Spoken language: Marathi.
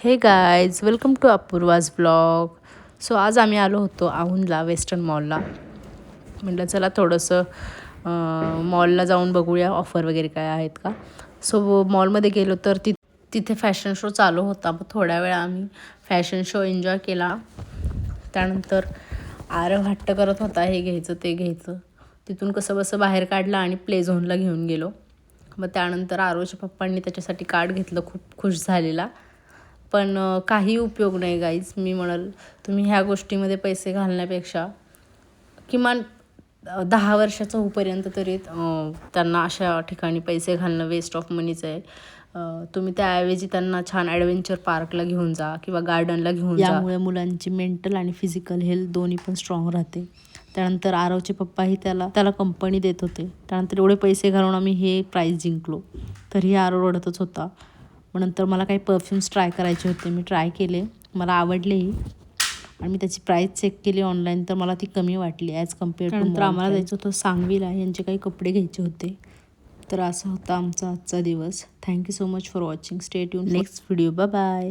हे guys, welcome to Apurva's blog. So आज आम्ही आलो होतो औंधला वेस्टर्न मॉलला. म्हटलं चला थोडंसं मॉलला जाऊन बघूया ऑफर वगैरे काय आहेत का. सो मॉलमध्ये गेलो तर तिथे फॅशन शो चालू होता. मग थोड्या वेळा आम्ही फॅशन शो एन्जॉय केला. त्यानंतर आरव हट्ट करत होता हे घ्यायचं ते घ्यायचं. तिथून कसं बसं बाहेर काढलं आणि प्ले झोनला घेऊन गेलो. मग त्यानंतर आरवच्या पप्पांनी त्याच्यासाठी कार्ड घेतलं, खूप खुश झालेला. पण काही उपयोग नाही गाईज. मी म्हणाल तुम्ही ह्या गोष्टीमध्ये पैसे घालण्यापेक्षा किमान 10 वर्षाचं होईपर्यंत तरी त्यांना अशा ठिकाणी पैसे घालणं वेस्ट ऑफ मनीचं आहे. तुम्ही त्याऐवजी त्यांना छान ॲडव्हेंचर पार्कला घेऊन जा किंवा गार्डनला घेऊन जा. यामुळे मुलांची मेंटल आणि फिजिकल हेल्थ दोन्ही पण स्ट्रॉंग राहते. त्यानंतर आरवचे पप्पाही त्याला कंपनी देत होते. त्यानंतर एवढे पैसे घालून आम्ही हे प्राईज जिंकलो. तरीही आरव रडतच होता. मग नंतर मला काही परफ्यूम्स ट्राय करायचे होते. मी ट्राय केले, मला आवडलेही आणि मी त्याची प्राईस चेक केली ऑनलाईन, तर मला ती कमी वाटली ॲज कम्पेअर टू. नंतर आम्हाला जायचं होतं सांगवीला, यांचे काही कपडे घ्यायचे होते. तर असा होता आमचा आजचा दिवस. Thank you so much for watching. Stay tune next video. Bye bye.